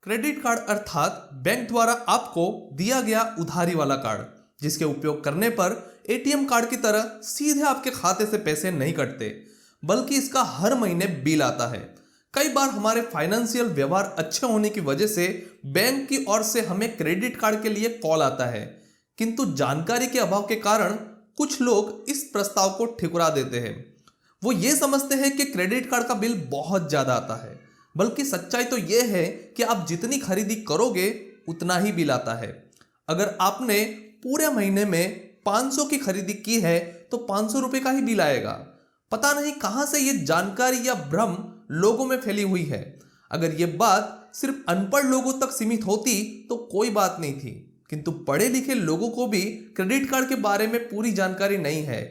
Credit card अर्थात bank द्वारा आपको दिया गया उधारी वाला कार्ड, जिसके उपयोग करने पर एटीएम कार्ड की तरह सीधे आपके खाते से पैसे नहीं कटते, बल्कि इसका हर महीने बिल आता है। कई बार हमारे फाइनेंशियल व्यवहार अच्छे होने की वजह से बैंक की ओर से हमें क्रेडिट कार्ड के लिए कॉल आता है, किंतु जानकारी के अभाव के कारण कुछ लोग इस प्रस्ताव को ठुकरा देते हैं। वो ये समझते हैं कि क्रेडिट कार्ड का बिल बहुत ज्यादा आता है, बल्कि सच्चाई तो यह है कि आप जितनी खरीदी करोगे उतना ही बिल आता है। अगर आपने पूरे महीने में 500 की खरीदी की है तो 500 रुपए का ही बिल आएगा। पता नहीं कहां से यह जानकारी या भ्रम लोगों में फैली हुई है। अगर यह बात सिर्फ अनपढ़ लोगों तक सीमित होती तो कोई बात नहीं थी, किंतु पढ़े लिखे लोगों को भी क्रेडिट कार्ड के बारे में पूरी जानकारी नहीं है।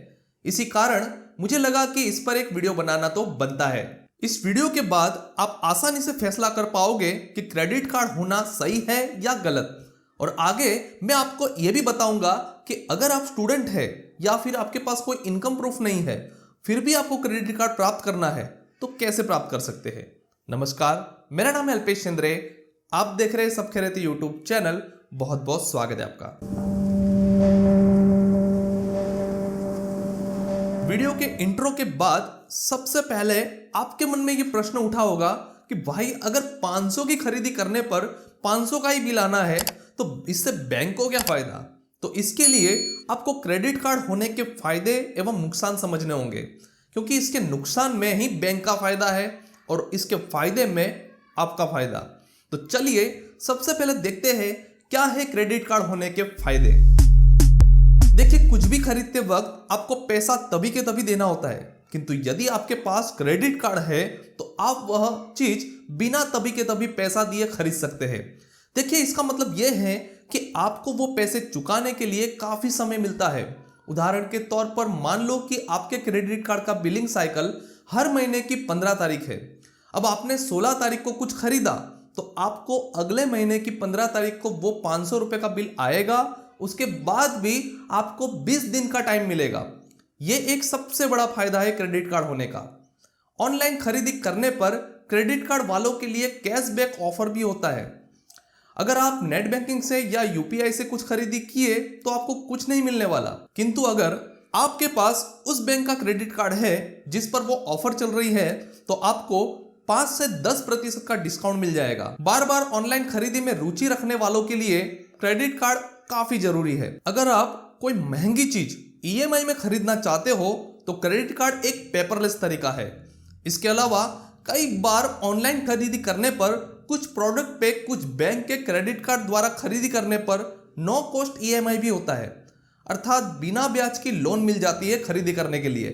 इसी कारण मुझे लगा कि इस पर एक वीडियो बनाना तो बनता है। इस वीडियो के बाद आप आसानी से फैसला कर पाओगे कि क्रेडिट कार्ड होना सही है या गलत। और आगे मैं आपको यह भी बताऊंगा कि अगर आप स्टूडेंट है या फिर आपके पास कोई इनकम प्रूफ नहीं है, फिर भी आपको क्रेडिट कार्ड प्राप्त करना है तो कैसे प्राप्त कर सकते हैं। नमस्कार, मेरा नाम है अल्पेश चंद्रे। आप देख रहे हैं सब खैरियत यूट्यूब चैनल। बहुत बहुत स्वागत है आपका। वीडियो के इंट्रो के बाद सबसे पहले आपके मन में यह प्रश्न उठा होगा कि भाई अगर 500 की खरीदी करने पर 500 का ही बिल आना है तो इससे बैंक को क्या फायदा। तो इसके लिए आपको क्रेडिट कार्ड होने के फायदे एवं नुकसान समझने होंगे, क्योंकि इसके नुकसान में ही बैंक का फायदा है और इसके फायदे में आपका फायदा। तो चलिए सबसे पहले देखते हैं क्या है क्रेडिट कार्ड होने के फायदे। देखिए, कुछ भी खरीदते वक्त आपको पैसा तभी के तभी देना होता है, किंतु यदि आपके पास क्रेडिट कार्ड है तो आप वह चीज बिना तभी के तभी पैसा दिए खरीद सकते हैं। देखिए, इसका मतलब यह है कि आपको वो पैसे चुकाने के लिए काफी समय मिलता है। उदाहरण के तौर पर मान लो कि आपके क्रेडिट कार्ड का बिलिंग साइकिल हर महीने की 15 तारीख है। अब आपने 16 तारीख को कुछ खरीदा तो आपको अगले महीने की 15 तारीख को वो 500 रुपए का बिल आएगा। उसके बाद भी आपको 20 दिन का टाइम मिलेगा। यह एक सबसे बड़ा फायदा है क्रेडिट कार्ड होने का। ऑनलाइन खरीदी करने पर क्रेडिट कार्ड वालों के लिए कैशबैक ऑफर भी होता है। अगर आप नेट बैंकिंग से या यूपीआई से कुछ खरीदी किए तो आपको कुछ नहीं मिलने वाला, किंतु अगर आपके पास उस बैंक का क्रेडिट कार्ड है जिस पर वो ऑफर चल रही है तो आपको 5 से 10% का डिस्काउंट मिल जाएगा। बार बार ऑनलाइन खरीदी में रुचि रखने वालों के लिए क्रेडिट कार्ड काफी जरूरी है। अगर आप कोई महंगी चीज ईएमआई में खरीदना चाहते हो तो क्रेडिट कार्ड एक पेपरलेस तरीका है। इसके अलावा कई बार ऑनलाइन खरीदी करने पर कुछ प्रोडक्ट पे कुछ बैंक के क्रेडिट कार्ड द्वारा खरीदी करने पर नो कॉस्ट ईएमआई भी होता है, अर्थात बिना ब्याज की लोन मिल जाती है खरीदी करने के लिए।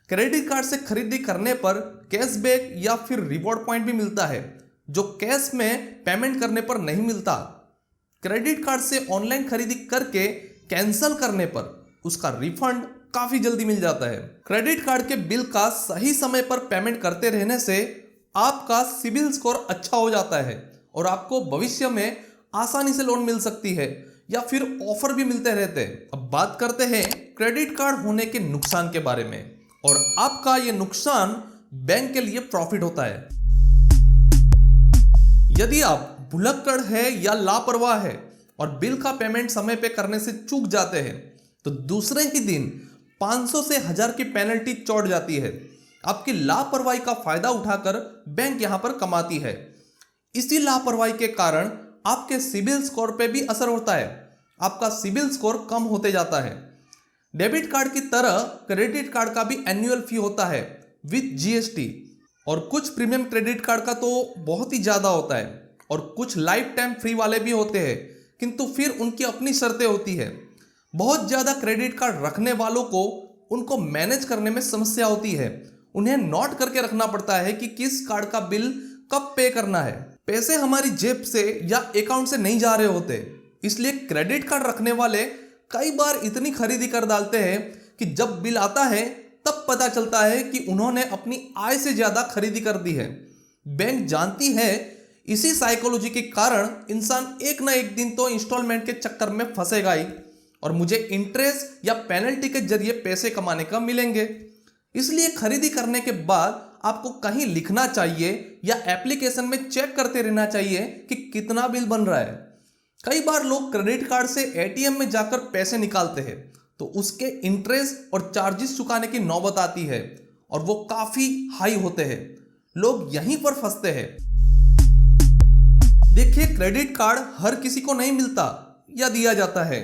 क्रेडिट कार्ड से खरीदी करने पर कैशबैक या फिर रिवॉर्ड पॉइंट भी मिलता है, जो कैश में पेमेंट करने पर नहीं मिलता। क्रेडिट कार्ड से ऑनलाइन खरीदी करके कैंसिल करने पर उसका रिफंड काफी जल्दी मिल जाता है। क्रेडिट कार्ड के बिल का सही समय पर पेमेंट करते रहने से आपका सिबिल स्कोर अच्छा हो जाता है और आपको भविष्य में आसानी से लोन मिल सकती है या फिर ऑफर भी मिलते रहते हैं। अब बात करते हैं क्रेडिट कार्ड होने के नुकसान के बारे में, और आपका यह नुकसान बैंक के लिए प्रॉफिट होता है। यदि आप भुलक्कड़ है या लापरवाह है और बिल का पेमेंट समय पे करने से चूक जाते हैं तो दूसरे ही दिन 500 से 1000 की पेनल्टी चढ़ जाती है। आपकी लापरवाही का फायदा उठाकर बैंक यहां पर कमाती है। इसी लापरवाही के कारण आपके सिबिल स्कोर पे भी असर होता है। आपका सिबिल स्कोर कम होते जाता है। डेबिट कार्ड की तरह क्रेडिट कार्ड का भी एनुअल फी होता है विद जीएसटी, और कुछ प्रीमियम क्रेडिट कार्ड का तो बहुत ही ज्यादा होता है, और कुछ लाइफ टाइम फ्री वाले भी होते हैं, किंतु फिर उनकी अपनी शर्तें होती है। बहुत ज्यादा क्रेडिट कार्ड रखने वालों को उनको मैनेज करने में समस्या होती है। उन्हें नोट करके रखना पड़ता है कि किस कार्ड का बिल कब पे करना है। पैसे हमारी जेब से या अकाउंट से नहीं जा रहे होते, इसलिए क्रेडिट कार्ड रखने वाले कई बार इतनी खरीदी कर डालते हैं कि जब बिल आता है तब पता चलता है कि उन्होंने अपनी आय से ज्यादा खरीदी कर दी है। बैंक जानती है, इसी साइकोलॉजी के कारण इंसान एक ना एक दिन तो इंस्टॉलमेंट के चक्कर में फंसेगा ही, और मुझे इंटरेस्ट या पेनल्टी के जरिए पैसे कमाने का मिलेंगे। इसलिए खरीदी करने के बाद आपको कहीं लिखना चाहिए या एप्लीकेशन में चेक करते रहना चाहिए कि कितना बिल बन रहा है। कई बार लोग क्रेडिट कार्ड से एटीएम में जाकर पैसे निकालते हैं तो उसके इंटरेस्ट और चार्जेस चुकाने की नौबत आती है और वो काफी हाई होते हैं। लोग यहीं पर फंसते हैं। देखिए, क्रेडिट कार्ड हर किसी को नहीं मिलता या दिया जाता है।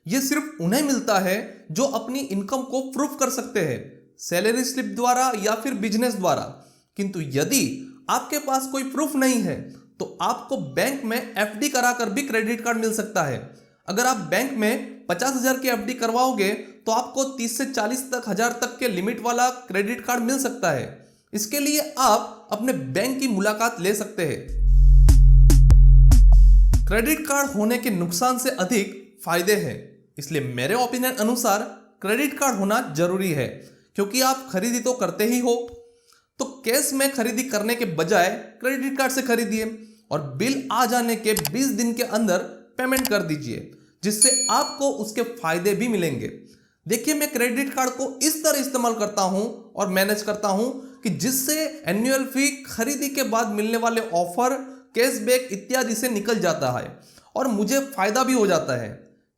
ये सिर्फ उन्हें मिलता है जो अपनी इनकम को प्रूफ कर सकते हैं, सैलरी स्लिप द्वारा या फिर बिजनेस द्वारा। किंतु यदि आपके पास कोई प्रूफ नहीं है तो आपको बैंक में एफडी कराकर भी क्रेडिट कार्ड मिल सकता है। अगर आप बैंक में 50,000 की एफडी करवाओगे तो आपको 30 से 40 तक हजार तक के लिमिट वाला क्रेडिट कार्ड मिल सकता है। इसके लिए आप अपने बैंक की मुलाकात ले सकते हैं। क्रेडिट कार्ड होने के नुकसान से अधिक फायदे हैं, इसलिए मेरे ओपिनियन अनुसार क्रेडिट कार्ड होना जरूरी है, क्योंकि आप खरीदी तो करते ही हो। तो कैश में खरीदी करने के बजाय क्रेडिट कार्ड से खरीदिए और बिल आ जाने के 20 दिन के अंदर पेमेंट कर दीजिए, जिससे आपको उसके फायदे भी मिलेंगे। देखिए, मैं क्रेडिट कार्ड को इस तरह इस्तेमाल करता हूं और मैनेज करता हूं कि जिससे एनुअल फी, खरीदी के बाद मिलने वाले ऑफर, कैशबैक इत्यादि से निकल जाता है और मुझे फायदा भी हो जाता है।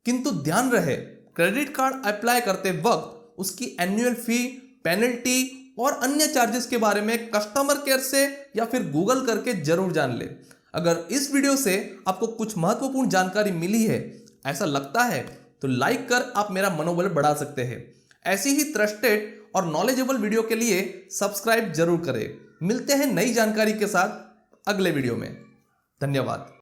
किंतु ध्यान रहे, क्रेडिट कार्ड अप्लाई करते वक्त उसकी एनुअल फी, पेनल्टी और अन्य चार्जेस के बारे में कस्टमर केयर से या फिर गूगल करके जरूर जान ले। अगर इस वीडियो से आपको कुछ महत्वपूर्ण जानकारी मिली है, ऐसा लगता है, तो लाइक कर आप मेरा मनोबल बढ़ा सकते हैं। ऐसी ही ट्रस्टेड और नॉलेजेबल वीडियो के लिए सब्सक्राइब जरूर करें। मिलते हैं नई जानकारी के साथ अगले वीडियो में। धन्यवाद।